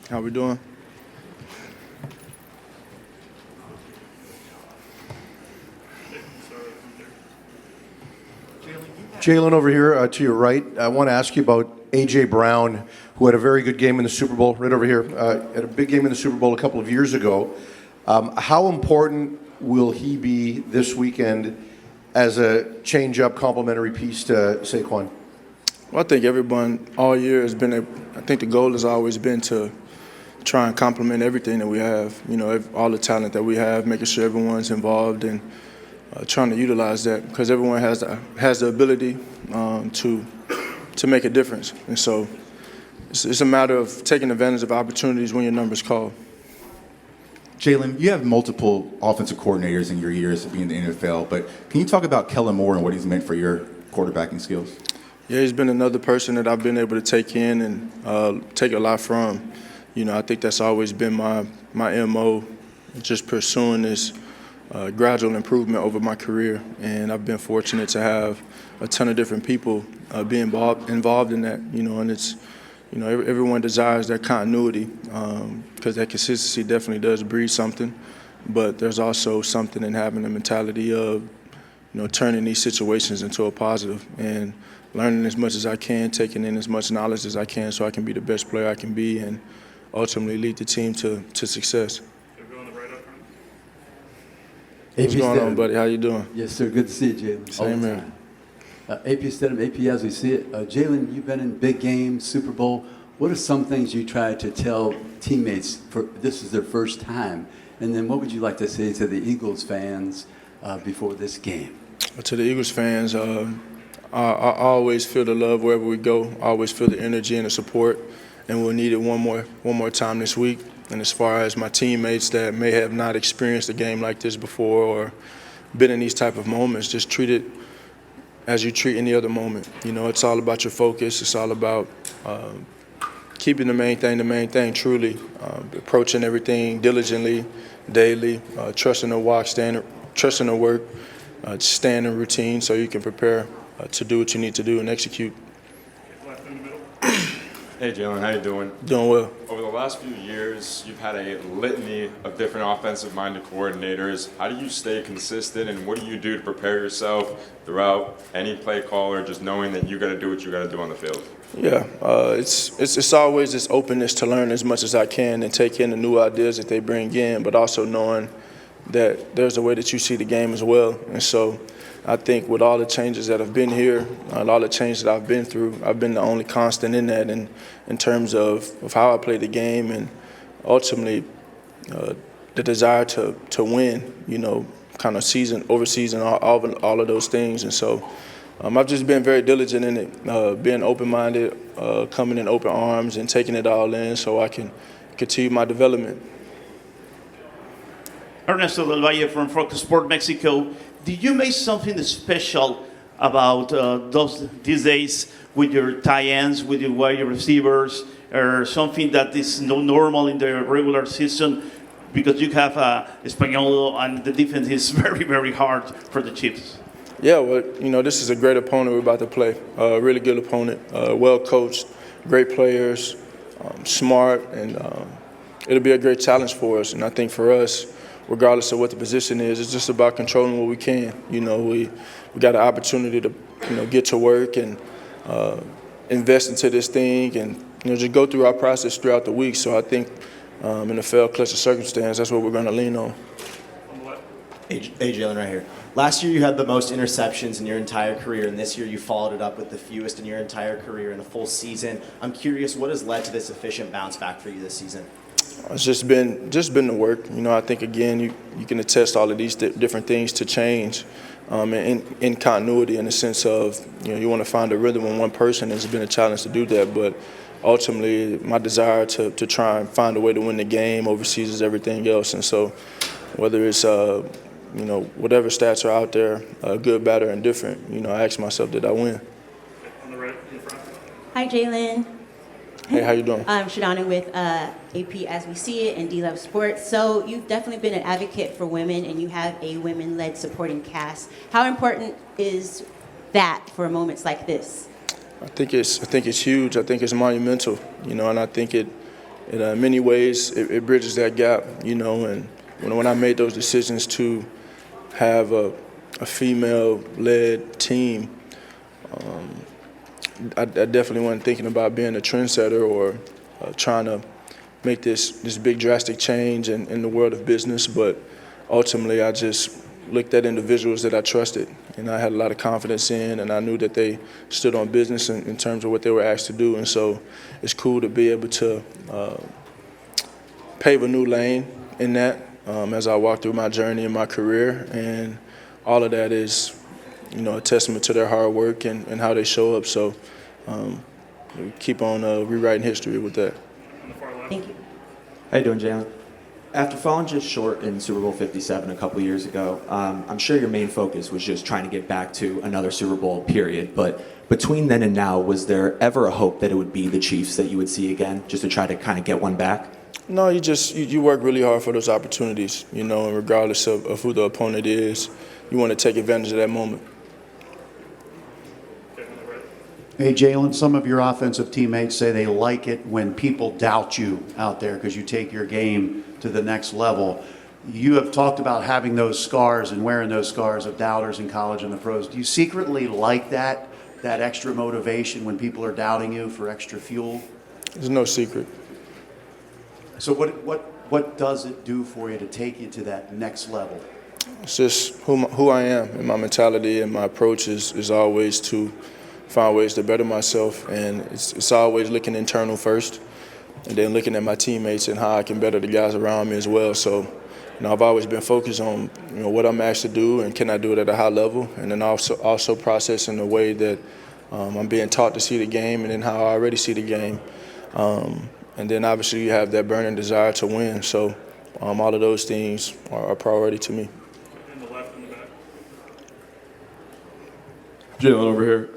How we doing? Jalen, over here to your right, I want to ask you about A.J. Brown, who had a very good game in the Super Bowl, right over here, had a big game in the Super Bowl a couple of years ago. How important will he be this weekend as a change-up complementary piece to Saquon? Well, I think everyone all year has been, I think the goal has always been to try and complement everything that we have, all the talent that we have, making sure everyone's involved and trying to utilize that because everyone has the ability to make a difference. And so it's a matter of taking advantage of opportunities when your number's called. Jalen, you have multiple offensive coordinators in your years of being in the NFL, but can you talk about Kellen Moore and what he's meant for your quarterbacking skills? Yeah, he's been another person that I've been able to take in and take a lot from. I think that's always been my MO, just pursuing this gradual improvement over my career. And I've been fortunate to have a ton of different people be involved in that, and it's, everyone desires that continuity because that consistency definitely does breed something. But there's also something in having the mentality of, turning these situations into a positive and learning as much as I can, taking in as much knowledge as I can so I can be the best player I can be and ultimately lead the team to success. What's going on, buddy? How you doing? Yes, sir. Good to see you, Jalen. Same here. AP Stidham, AP as we see it. Jalen, you've been in big games, Super Bowl. What are some things you try to tell teammates for this is their first time? And then what would you like to say to the Eagles fans before this game? To the Eagles fans, I always feel the love wherever we go. I always feel the energy and the support, and we'll need it one more time this week. And as far as my teammates that may have not experienced a game like this before or been in these type of moments, just treat it as you treat any other moment. It's all about your focus. It's all about keeping the main thing truly, approaching everything diligently, daily, trusting the walk, trusting the work, staying in routine so you can prepare to do what you need to do and execute. Hey Jalen, how you doing? Doing well. Over the last few years, you've had a litany of different offensive-minded coordinators. How do you stay consistent, and what do you do to prepare yourself throughout any play call, or just knowing that you got to do what you got to do on the field? Yeah, it's always this openness to learn as much as I can and take in the new ideas that they bring in, but also knowing that there's a way that you see the game as well. And so I think with all the changes that have been here and all the changes that I've been through, I've been the only constant in that in terms of how I play the game and ultimately the desire to win, kind of season, all of those things. And so I've just been very diligent in it, being open-minded, coming in open arms and taking it all in so I can continue my development. Ernesto Del Valle from Fox Sport Mexico. Did you make something special about these days with your tight ends, with your wide receivers, or something that is not normal in the regular season? Because you have Español and the defense is very, very hard for the Chiefs. Yeah, well, this is a great opponent we're about to play. A really good opponent, well coached, great players, smart, and it'll be a great challenge for us. And I think for us, regardless of what the position is, it's just about controlling what we can. We got an opportunity to, get to work and invest into this thing and, just go through our process throughout the week. So I think in a fair clutch of circumstance, that's what we're going to lean on. Hey, Jalen, right here. Last year you had the most interceptions in your entire career, and this year you followed it up with the fewest in your entire career in a full season. I'm curious, what has led to this efficient bounce back for you this season? It's just been the work. I think, again, you can attest all of these different things to change in continuity in the sense of, you want to find a rhythm in one person. It's been a challenge to do that, but ultimately my desire to try and find a way to win the game overseas everything else. And so whether it's, whatever stats are out there, good, bad, or indifferent, I ask myself, did I win? On the right, in front. Hi, Jalen. Hey, how you doing? I'm Shadana with AP As We See It and D-Love Sports. So you've definitely been an advocate for women, and you have a women-led supporting cast. How important is that for moments like this? I think it's huge. I think it's monumental, and I think it in many ways, it bridges that gap, you know. And when I made those decisions to have a female-led team, I definitely wasn't thinking about being a trendsetter or trying to make this big drastic change in the world of business. But ultimately, I just looked at individuals that I trusted and I had a lot of confidence in, and I knew that they stood on business in terms of what they were asked to do. And so it's cool to be able to pave a new lane in that as I walk through my journey in my career. And all of that is, you know, a testament to their hard work and how they show up. So we keep on rewriting history with that. Thank you. How you doing, Jalen? After falling just short in Super Bowl 57 a couple years ago, I'm sure your main focus was just trying to get back to another Super Bowl, period. But between then and now, was there ever a hope that it would be the Chiefs that you would see again, just to try to kind of get one back? No, you work really hard for those opportunities, you know, and regardless of who the opponent is, you want to take advantage of that moment. Hey, Jalen, some of your offensive teammates say they like it when people doubt you out there because you take your game to the next level. You have talked about having those scars and wearing those scars of doubters in college and the pros. Do you secretly like that extra motivation when people are doubting you for extra fuel? There's no secret. So what does it do for you to take you to that next level? It's just who I am, and my mentality and my approach is always to find ways to better myself, and it's always looking internal first, and then looking at my teammates and how I can better the guys around me as well. So, you know, I've always been focused on, you know, what I'm asked to do and can I do it at a high level, and then also processing the way that I'm being taught to see the game and then how I already see the game. And then obviously you have that burning desire to win. So all of those things are a priority to me. In the left and the back. Jalen over here.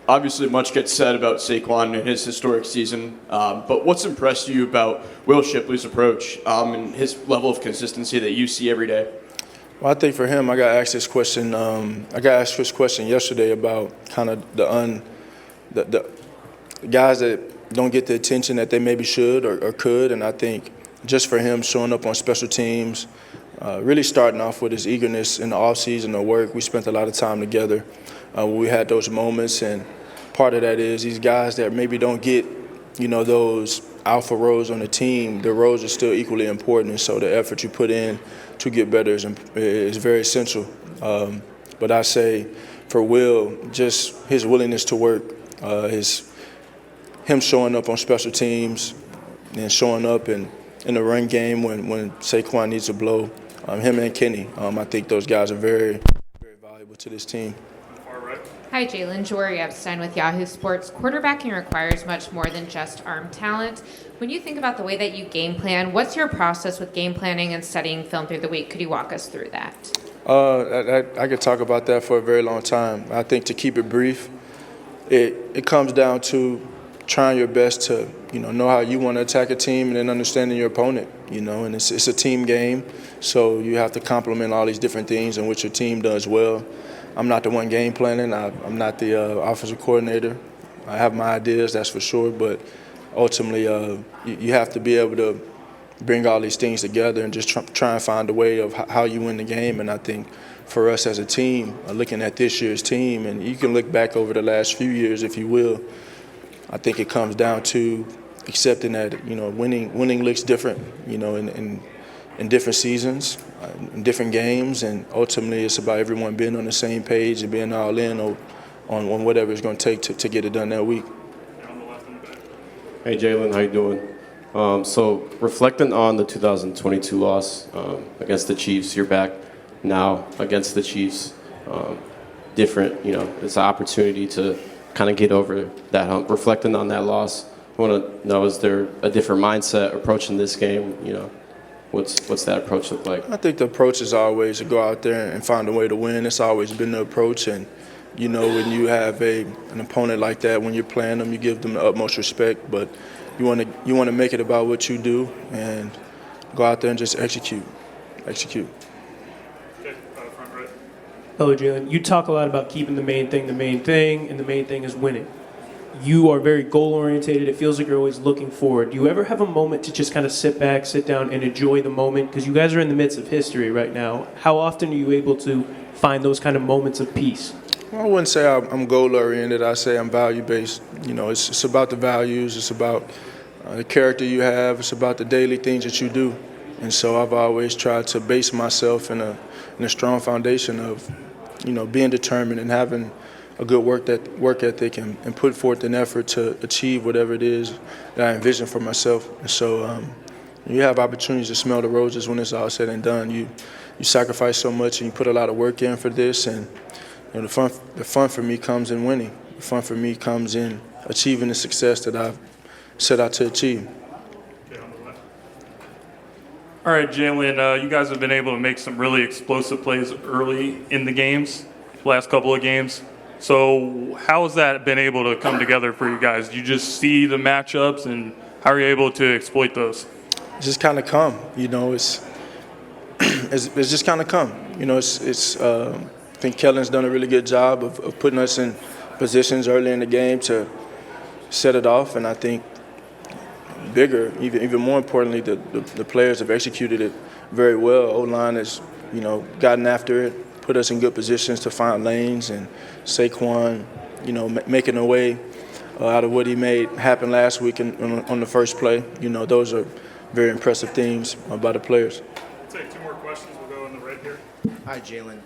Obviously, much gets said about Saquon and his historic season, but what's impressed you about Will Shipley's approach and his level of consistency that you see every day? Well, I think for him, I got asked this question. I got asked this question yesterday about kind of the guys that don't get the attention that they maybe should or could, and I think just for him showing up on special teams, really starting off with his eagerness in the offseason of work. We spent a lot of time together when we had those moments, and part of that is these guys that maybe don't get, you know, those alpha roles on the team, the roles are still equally important, and so the effort you put in to get better is very essential. But I say for Will, just his willingness to work, him showing up on special teams and showing up in the run game when Saquon needs a blow, him and Kenny, I think those guys are very, very valuable to this team. Hi, Jalen. Jory Epstein with Yahoo Sports. Quarterbacking requires much more than just arm talent. When you think about the way that you game plan, what's your process with game planning and studying film through the week? Could you walk us through that? I could talk about that for a very long time. I think to keep it brief, it comes down to trying your best to, you know how you want to attack a team and then understanding your opponent, you know, and it's a team game, so you have to complement all these different things in which your team does well. I'm not the one game planning. I'm not the offensive coordinator. I have my ideas, that's for sure, but ultimately you have to be able to bring all these things together and just try and find a way of how you win the game. And I think for us as a team, looking at this year's team, and you can look back over the last few years if you will, I think it comes down to accepting that, you know, winning looks different, you know, in different seasons, in different games, and ultimately it's about everyone being on the same page and being all in on whatever it's going to take to get it done that week. Hey Jalen, how you doing? So reflecting on the 2022 loss against the Chiefs, you're back now against the Chiefs. Different, you know, it's an opportunity to kind of get over that hump. Reflecting on that loss, I want to know, is there a different mindset approaching this game? You know, what's that approach look like? I think the approach is always to go out there and find a way to win. It's always been the approach, and you know, when you have an opponent like that, when you're playing them, you give them the utmost respect. But you want to make it about what you do and go out there and just execute. Hello, Jalen. You talk a lot about keeping the main thing, and the main thing is winning. you are very goal-oriented. It feels like you're always looking forward. Do you ever have a moment to just kind of sit back, sit down, and enjoy the moment? Because you guys are in the midst of history right now. How often are you able to find those kind of moments of peace? Well, I wouldn't say I'm goal-oriented. I say I'm value-based. You know, it's about the values. It's about the character you have. It's about the daily things that you do. And so I've always tried to base myself in a strong foundation of, you know, being determined and having a good work ethic and put forth an effort to achieve whatever it is that I envision for myself. And so you have opportunities to smell the roses when it's all said and done. You sacrifice so much and you put a lot of work in for this, and you know, the fun for me comes in winning. The fun for me comes in achieving the success that I've set out to achieve. All right, Jalen, you guys have been able to make some really explosive plays early in the games, last couple of games. So how has that been able to come together for you guys? Do you just see the matchups, and how are you able to exploit those? It's just kind of come, you know. It's just kind of come, you know. I think Kellen's done a really good job of putting us in positions early in the game to set it off, and I think bigger, even more importantly, the players have executed it very well. O-line has, you know, gotten after it, put us in good positions to find lanes, and Saquon, you know, making a way out of what he made happen last week on the first play. You know, those are very impressive themes by the players. Take two more questions. We'll go in the red here. Hi, Jalen.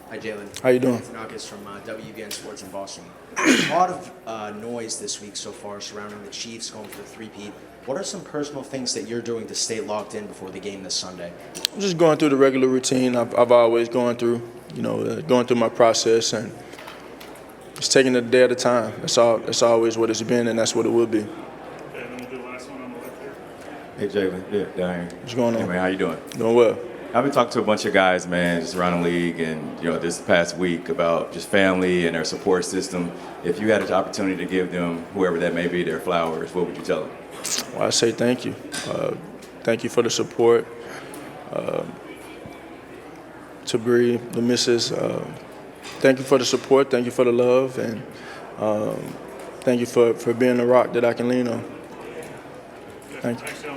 How you doing? It's August from WBN Sports in Boston. There's a lot of noise this week so far surrounding the Chiefs going for the three-peat. What are some personal things that you're doing to stay locked in before the game this Sunday? I'm just going through the regular routine I've always gone through, you know, going through my process and just taking it a day at a time. That's always what it's been, and that's what it will be. Okay, then we'll do the last one on the left here. Hey, Jalen. Yeah, down here. What's going on? Hey, man, how you doing? Doing well. I've been talking to a bunch of guys, man, just around the league and, you know, this past week about just family and their support system. If you had an opportunity to give them, whoever that may be, their flowers, what would you tell them? Well, I say thank you. Thank you for the support. To Bree, the missus, thank you for the support. Thank you for the love. And thank you for being the rock that I can lean on. Thank you.